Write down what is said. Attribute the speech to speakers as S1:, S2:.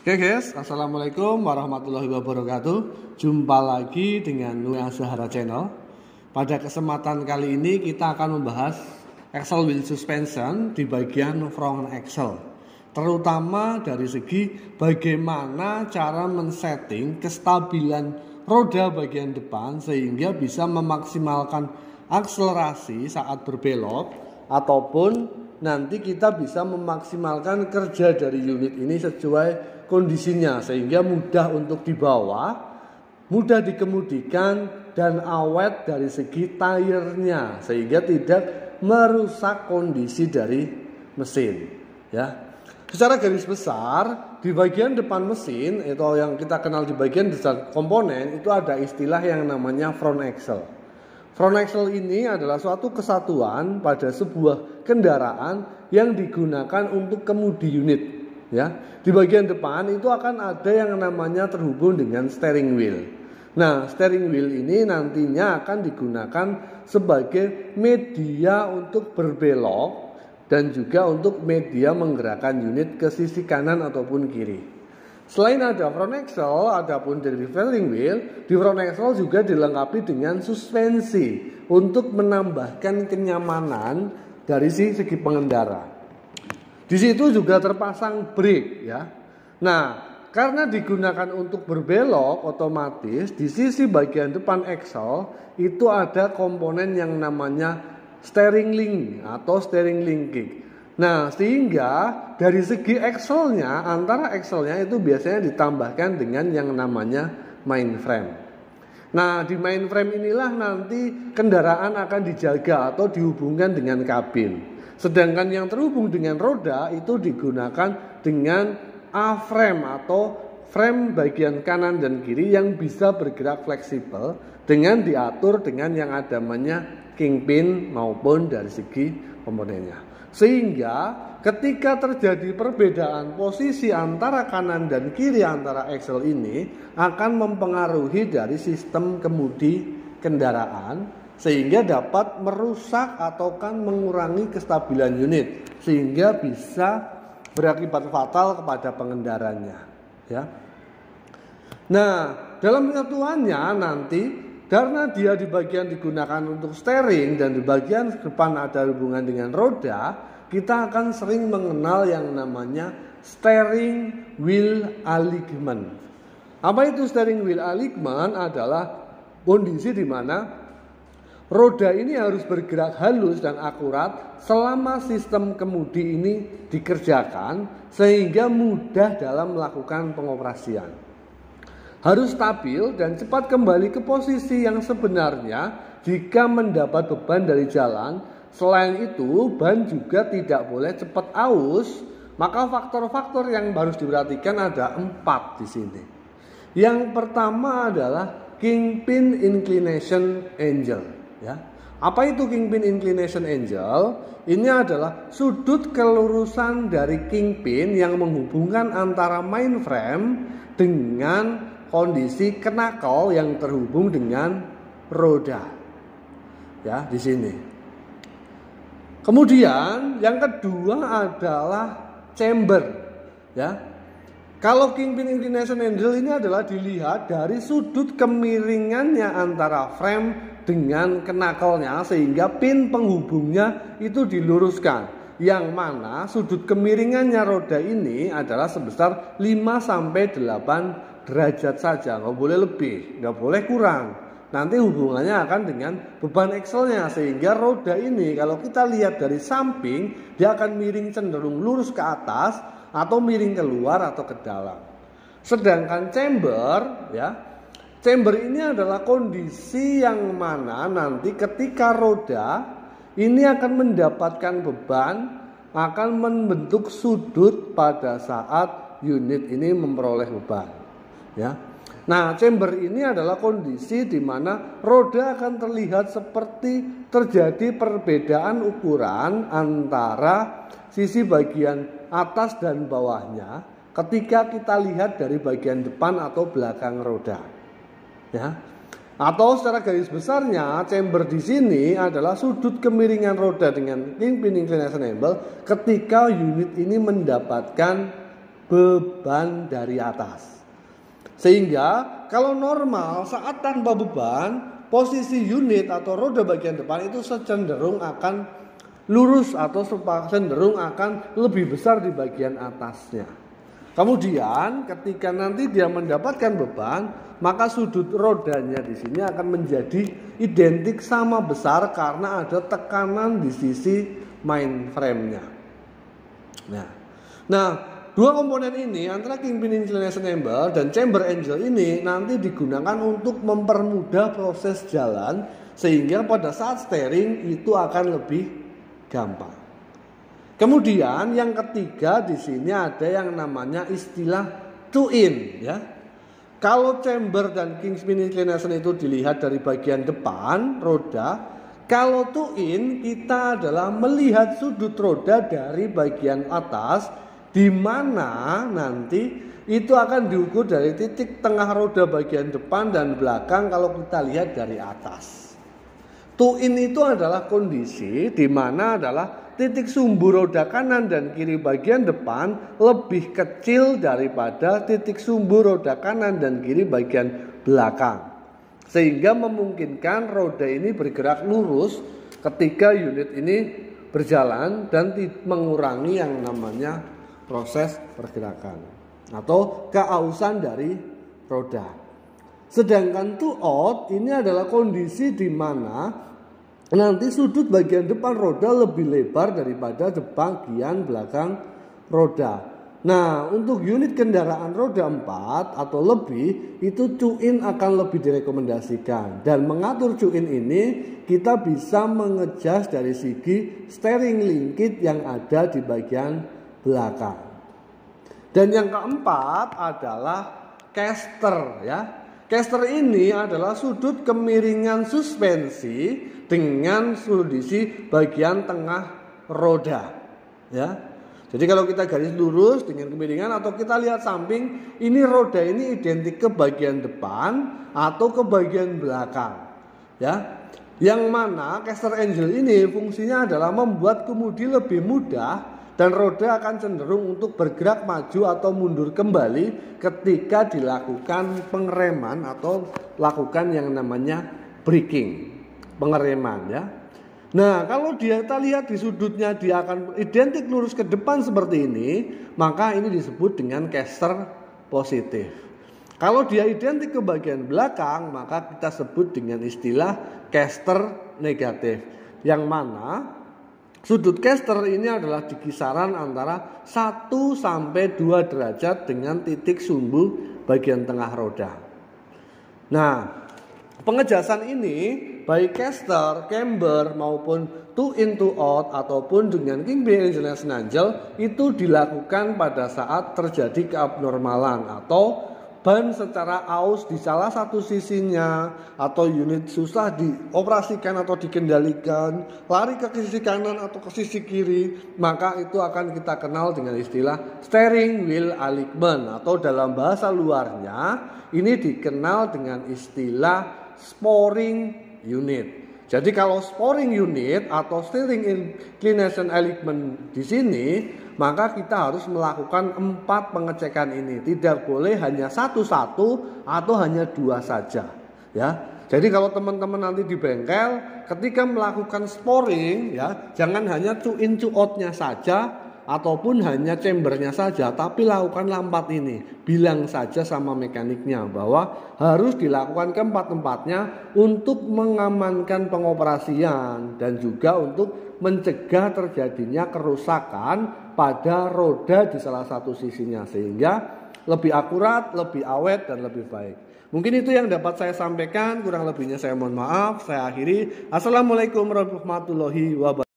S1: Oke guys, Assalamualaikum warahmatullahi wabarakatuh. Jumpa lagi dengan Nuya Zahara Channel. Pada kesempatan kali ini kita akan membahas axle wheel suspension di bagian front axle, terutama dari segi bagaimana cara men-setting kestabilan roda bagian depan sehingga bisa memaksimalkan akselerasi saat berbelok, ataupun nanti kita bisa memaksimalkan kerja dari unit ini sesuai kondisinya sehingga mudah untuk dibawa, mudah dikemudikan, dan awet dari segi tire-nya sehingga tidak merusak kondisi dari mesin ya. Secara garis besar di bagian depan mesin itu yang kita kenal di bagian besar komponen itu ada istilah yang namanya front axle. Front axle ini adalah suatu kesatuan pada sebuah kendaraan yang digunakan untuk kemudi unit ya. Di bagian depan itu akan ada yang namanya terhubung dengan steering wheel. Nah, steering wheel ini nantinya akan digunakan sebagai media untuk berbelok dan juga untuk media menggerakkan unit ke sisi kanan ataupun kiri. Selain ada front axle, adapun dari steering wheel, di front axle juga dilengkapi dengan suspensi untuk menambahkan kenyamanan dari segi pengendara. Di situ juga terpasang brake ya. Nah, karena digunakan untuk berbelok, otomatis di sisi bagian depan axle itu ada komponen yang namanya steering link atau steering linkage. Nah, sehingga dari segi axle-nya, antara axle-nya itu biasanya ditambahkan dengan yang namanya mainframe. Nah, di mainframe inilah nanti kendaraan akan dijaga atau dihubungkan dengan kabin. Sedangkan yang terhubung dengan roda itu digunakan dengan A-frame atau frame bagian kanan dan kiri yang bisa bergerak fleksibel dengan diatur dengan yang ada namanya kingpin maupun dari segi komponennya. Sehingga ketika terjadi perbedaan posisi antara kanan dan kiri antara axle ini akan mempengaruhi dari sistem kemudi kendaraan sehingga dapat merusak atau kan mengurangi kestabilan unit sehingga bisa berakibat fatal kepada pengendaranya ya. Nah, dalam penyatuannya nanti karena dia di bagian digunakan untuk steering dan di bagian depan ada hubungan dengan roda, kita akan sering mengenal yang namanya steering wheel alignment. Apa itu steering wheel alignment? Adalah kondisi di mana roda ini harus bergerak halus dan akurat selama sistem kemudi ini dikerjakan sehingga mudah dalam melakukan pengoperasian. Harus stabil dan cepat kembali ke posisi yang sebenarnya jika mendapat beban dari jalan. Selain itu, ban juga tidak boleh cepat aus. Maka faktor-faktor yang harus diperhatikan ada 4 di sini. Yang pertama adalah kingpin inclination angle. Ya. Apa itu kingpin inclination angle? Ini adalah sudut kelurusan dari kingpin yang menghubungkan antara mainframe dengan kondisi knuckle yang terhubung dengan roda. Ya, di sini. Kemudian yang kedua adalah chamber. Ya. Kalau kingpin inclination angle ini adalah dilihat dari sudut kemiringannya antara frame dengan knuckle-nya sehingga pin penghubungnya itu diluruskan. Yang mana sudut kemiringannya roda ini adalah sebesar 5-8 derajat saja, nggak boleh lebih, nggak boleh kurang. Nanti hubungannya akan dengan beban axle-nya sehingga roda ini kalau kita lihat dari samping dia akan miring cenderung lurus ke atas atau miring keluar atau ke dalam. Sedangkan chamber ya, chamber ini adalah kondisi yang mana nanti ketika roda ini akan mendapatkan beban akan membentuk sudut pada saat unit ini memperoleh beban ya. Nah, chamber ini adalah kondisi di mana roda akan terlihat seperti terjadi perbedaan ukuran antara sisi bagian atas dan bawahnya ketika kita lihat dari bagian depan atau belakang roda. Ya. Atau secara garis besarnya chamber di sini adalah sudut kemiringan roda dengan kingpin inclination angle ketika unit ini mendapatkan beban dari atas. Sehingga kalau normal saat tanpa beban, posisi unit atau roda bagian depan itu cenderung akan lurus atau cenderung akan lebih besar di bagian atasnya. Kemudian ketika nanti dia mendapatkan beban, maka sudut rodanya di sini akan menjadi identik sama besar karena ada tekanan di sisi mainframe-nya. Nah, dua komponen ini antara kingpin inclination angle dan chamber angle ini nanti digunakan untuk mempermudah proses jalan sehingga pada saat steering itu akan lebih gampang. Kemudian yang ketiga di sini ada yang namanya istilah two in ya. Kalau chamber dan kingpin inclination itu dilihat dari bagian depan roda, kalau two in kita adalah melihat sudut roda dari bagian atas di mana nanti itu akan diukur dari titik tengah roda bagian depan dan belakang kalau kita lihat dari atas. Two in itu adalah kondisi di mana adalah titik sumbu roda kanan dan kiri bagian depan lebih kecil daripada titik sumbu roda kanan dan kiri bagian belakang. Sehingga memungkinkan roda ini bergerak lurus ketika unit ini berjalan dan mengurangi yang namanya proses pergerakan atau keausan dari roda. Sedangkan two out ini adalah kondisi di mana nanti sudut bagian depan roda lebih lebar daripada bagian belakang roda. Nah, untuk unit kendaraan roda 4 atau lebih itu two in akan lebih direkomendasikan. Dan mengatur two in ini kita bisa mengejas dari segi steering linkage yang ada di bagian belakang. Dan yang keempat adalah caster ya. Caster ini adalah sudut kemiringan suspensi dengan kondisi bagian tengah roda ya. Jadi kalau kita garis lurus dengan kemiringan atau kita lihat samping, ini roda ini identik ke bagian depan atau ke bagian belakang ya. Yang mana caster angle ini fungsinya adalah membuat kemudi lebih mudah dan roda akan cenderung untuk bergerak maju atau mundur kembali ketika dilakukan pengereman atau lakukan yang namanya braking, pengereman ya. Nah, kalau kita lihat di sudutnya dia akan identik lurus ke depan seperti ini, maka ini disebut dengan caster positif. Kalau dia identik ke bagian belakang, maka kita sebut dengan istilah caster negatif. Yang mana sudut caster ini adalah di kisaran antara 1 sampai 2 derajat dengan titik sumbu bagian tengah roda. Nah, pengejasan ini baik caster, camber maupun two in two out ataupun dengan kingpin inclination angle itu dilakukan pada saat terjadi keabnormalan atau ban secara aus di salah satu sisinya atau unit susah dioperasikan atau dikendalikan, lari ke sisi kanan atau ke sisi kiri, maka itu akan kita kenal dengan istilah steering wheel alignment atau dalam bahasa luarnya ini dikenal dengan istilah sporing unit. Jadi kalau sporing unit atau steering inclination alignment di sini, maka kita harus melakukan 4 pengecekan ini. Tidak boleh hanya satu-satu atau hanya 2 saja. Ya. Jadi kalau teman-teman nanti di bengkel, ketika melakukan sporing, ya, jangan hanya two in two out-nya saja ataupun hanya chambernya saja, tapi lakukan 4 ini. Bilang saja sama mekaniknya bahwa harus dilakukan keempat-empatnya untuk mengamankan pengoperasian dan juga untuk mencegah terjadinya kerusakan pada roda di salah satu sisinya sehingga lebih akurat, lebih awet dan lebih baik. Mungkin itu yang dapat saya sampaikan, kurang lebihnya saya mohon maaf. Saya akhiri. Assalamualaikum warahmatullahi wabarakatuh.